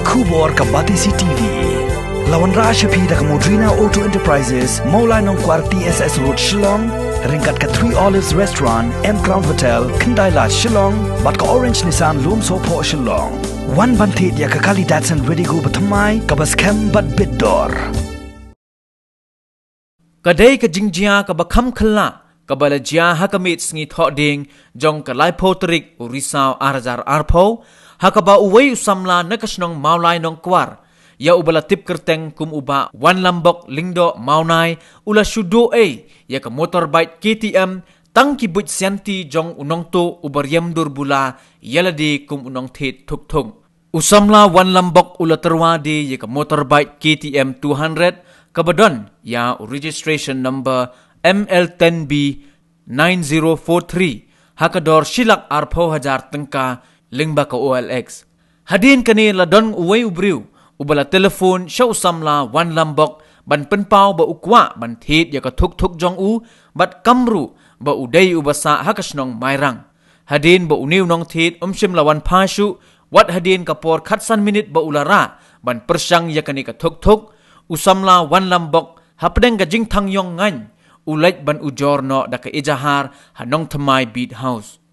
Kubor Kabatisi TV. Lawan Rashapi dak Modrina Auto Enterprises, Maulai Nongkwar TSS Road Shillong, ringkat ke Three Olives Restaurant, M Crown Hotel, Kendaila Shillong, bat ke Orange Nissan Lumso Po Shillong. Wan bantit ya ke kali Datsun Redigo Batamai, kabas kem bat Bidor. Kadai ke jingjia ke bakam kela, kabala jia hakamit sngi thok ding, jong ke lai potrik urisau arzar arpo, hakaba uwei usamla nakasnong maulai nongkwar, ya ubala tip kerteng kum uba wan lambok lingdo maunai ula shudo ya ke motorbike KTM tangki buj sianti jong unong to ubar yamdur bula yaladi kum unong thet thuk thung. Usamla wan lambok ula terwadi ya ke motorbike KTM 200 kabadon ya registration number ML10B 9043 hakador shilak arpo hajar tengka lingba ka OLX. Hadin kani ladon uwei ubriu ubala telefon sya usamla wan lambok ban penpau ba ukwa ban thit ya ka thuk thuk jong u bat kamru ba udai ubasa hakasnong mairang. Hadin ba uniu nong thit umshim lawan pashu wat hadin kapor khatsan minit ba ulara ban persyang ya kani ka thuk thuk usamla wan lambok hapdeng ga jing thang yong ngan ulait ban ujor no da ka ijahar hanong thamai beat house.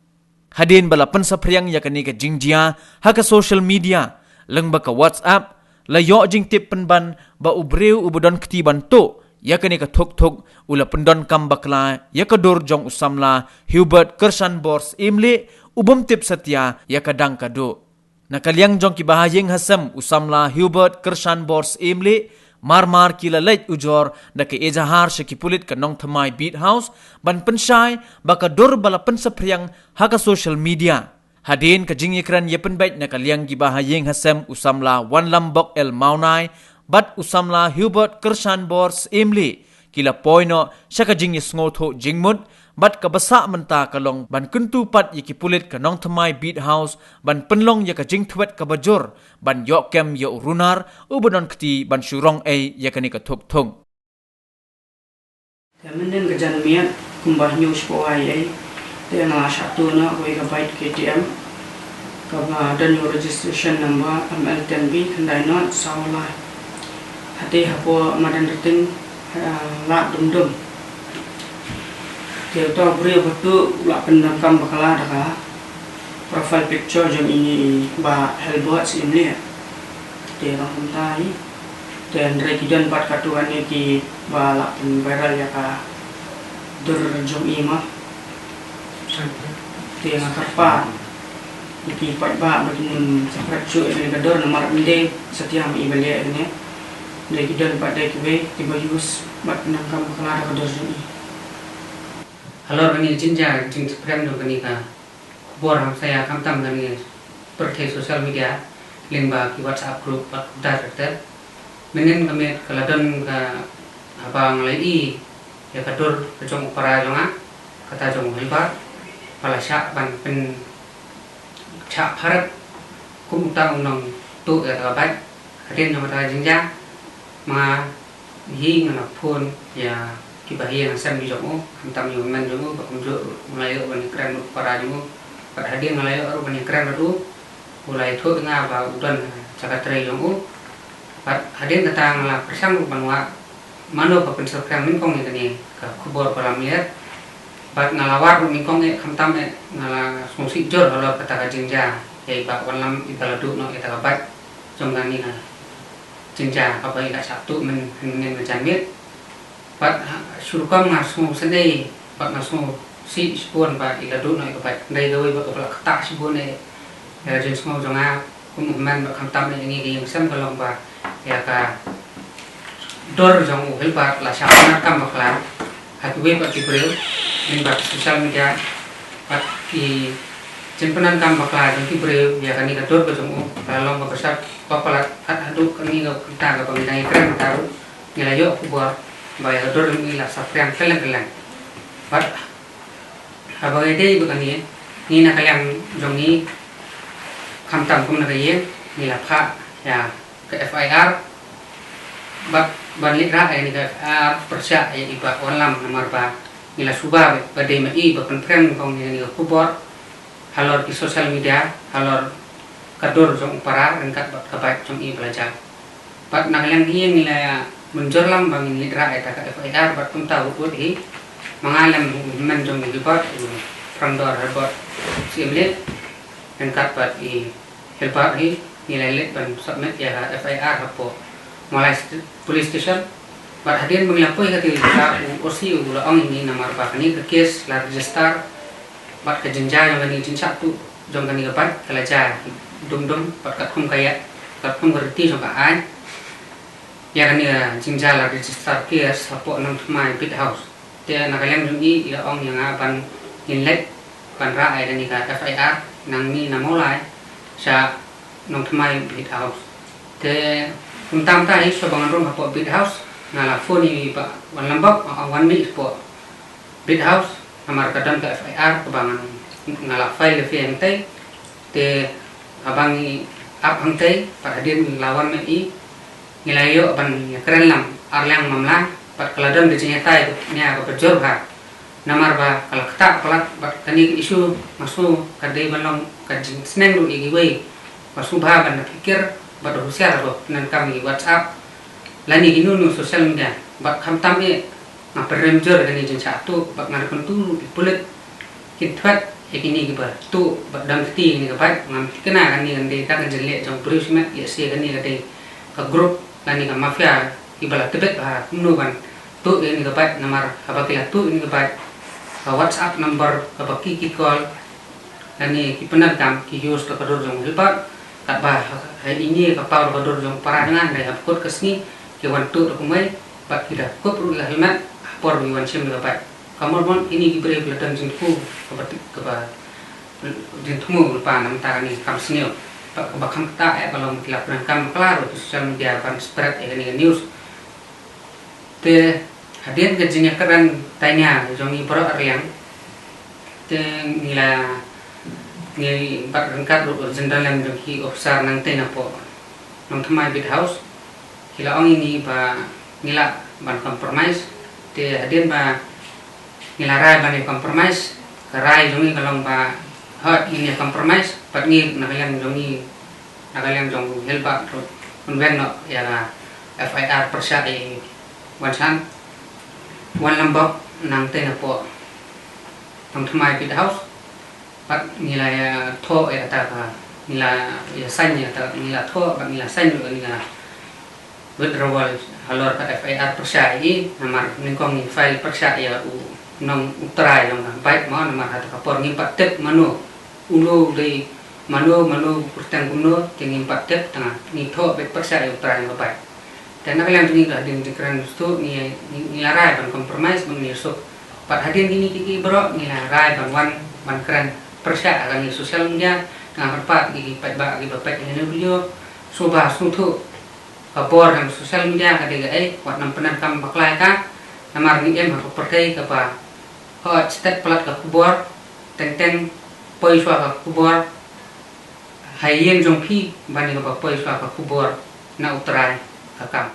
Hadin bala pensapriang ya kani ka jingjia haka social media lengba ka WhatsApp layo jing tip penban ba ubreu ubudon ketiban to ya kani ka thuk thuk ula pendon kam bakla ya ka dur jong usamla Hubert Kershan Bors imle ubum tip satya ya kadang kado nakaliang jong ki bahayeng hasam usamla Hubert Kershan Bors imle mar kila leit ujor da ke ejahar shaki pulit ka nong thamai beat house ban pensyai baka dur bala pensapriang haka social media. Hadin ka jing ikran yepen bait na kaliang gibahayeng hasem usamla wan lambok el maunai bat usamla Hubert Kershan Bors imli kila poino siya ka jing yisngotho jingmut bat kabasa menta kalong ban kuntu pat yiki pulit ka nong thamai beat house ban penlong ya ka jing twet ka bajur ban yok kem ya urunar ubanon kti ban syurong ya kani ka thuk thung. Menden ka jan miat kumbah news po ay dia na satu na koi ka bike KTM kaba dan your registration number ML10B kendai not sawla hati hapo madan reting la dum dia to beri betu la pendakam bakala daka profile picture jam ini ba helbot simli dia orang pentai dan rekidan pat katuan ki ba la viral ya ka dur jom ima dia ngakarpa iki pat ba begini seperti cu ini kador nomor inde setiap ibalia ini lagi dan pada kiwe tiba yus bat nangkam bakala kador ini halo kani jinja jing sprem do kani ka bor saya kam tam kani perke sosial media lingba ki WhatsApp group pat dar ter menen kami kaladon ka abang lai ya kador kejong para jonga kata jong hebat pala syak ban pen chak pharat kum utang nong tu ya ta bat hadin nama ta jinja ma hi ngana phone ya ki bahiya sam bi jong kam yo man jong ba kum jo mulai ban kran para jong pat hadin mulai ro ban kran ru mulai thu nga ba udon cakatre jong pat hadin kata ngala persang banwa mano pa pensel kran min kong ni ka kubor para miat bat ngalawar mingkong kamtam ngala sungsi jor kalau kata ka jinja ya iba walam ibaladu no eta bat jonggani na jinja apa ika sabtu men jamit bat surukam ngasu sendai bat ngasu si spon bat iladu no bat dai gawe bat kepala ketak sibon ya jeng semua jonga kumuman bat kamtam ini yang sam kalau ba ya ka dor jong uhil bat la syakna kam baklan hatwe bat kibril min bat sosial media bat ki jempenan kam bakla jeng kibril ya kani ka dor bajong kalong ka besar papalat hadu kani ka kita ka pangidai keren taru nilayo ku buat bayar dor mi la saprian kelen bat habangai dei bukani ni na kayang jong ni kamtam kum na kaye ni la pha ya ke FIR bat banlik ra ni ka persya ya iba walam nomor ba nila suba badai mai ba konfren kong ni kubor halor di sosial media halor kadur jong para rengkat bat kabat jong i belajar bat nanglang hi nila menjor lam bang litra eta ka FIR bat pun tahu put hi mangalam men jong i bat frandor bat simlet rengkat bat i helpat hi nilai let ban submit ya FIR hapo mulai police station bat hadian menglapoi ka til ka osi ula ong ini nomor ba kani ke case la register bat ka jenja yang kani jin satu jong kani ka bat kalaja dum bat ka khum kaya ka khum berti jong ka ai ya kani jenja la register case hapo nang mai pit house te nakalem jong i ila ong yang ban inlet ban ra ai kani ka FIR nang ni namolai sa nang mai pit house te untam tai so bangan rom hapo pit house ngala phone ni pa wan lambak wan mi po bid house amar kadang ke FIR kebangan ngala file fi yang tai te abang ni ap hang tai pa hadin lawan me i ngilayo ban keren lam arlang mamlang pat kaladan de tai nya ka pejor ha namar ba kala kata pelat bat tani isu masu kadai balong kajing sneng ru igi we masu ba ban pikir bat husiar ro nan kami WhatsApp lani ginunu sosial media bak khamtam e na peremjor gani jin satu bak ngar kuntu pulet kitwat ekini giba tu bak dam ti ni gabat ngam kena kan ni ande ka jelle jong prismet ya se gani gade ka grup lani ka mafia ibala tebet ba nu ban tu ni gabat namar abakila tu ni gabat ka WhatsApp number ka baki ki call lani ki penar kam ki yus ka kador jong lipat ka ba hai ini ka pa kador jong parangan dai hapkot kesni ke wantu dokumai bat kita ko perlu lah hemat por wi wan sim dapat kamar mon ini gibre belatan jinku kebat keba jintumu lupa nam ta ni kam sinio pak bakam ta kalau dilakukan kam klaro sosial media kan spread ini news te hadian gajinya keren tanya jongi pro ariang te nila ni bat rengkat jendalan joki ofsar nang tena po nang thamai bit house kila ong ini ba nila ban compromise te hadian ba nila rai ban compromise karai jongi kalong ba hot ini compromise pat ni nakalang jongi nakalang jong helpa ro konven no ya FIR persya e wansan wan lambok nang tena po nang thamai bit house pat nila ya tho ya ta ka nila ya sanya ta nila tho ba nila sanya nila withdrawal halor ka FIR persya i namar ningkong ni file persya ya nong utrai yang baik mau namar hata kapor ngimpat tep manu ulo de manu pertang uno ting ngimpat tep tengah ni tho bet persya ya utrai yang baik dan nakalang tuni ka din dikran stu ni larai ban compromise ban ni so pat hadin ini kiki bro ni larai ban kran persya kan ni sosial media tengah berpat gigi pat ba gi bapak ini video subah suntu kapor dan sosial media kadega wat nam penan kam baklai ka namar ni em aku perkai ka pa hot stat pelat ka kubor teng poi swa ka kubor hayen jong phi bani ka poi swa ka kubor na utrai ka kam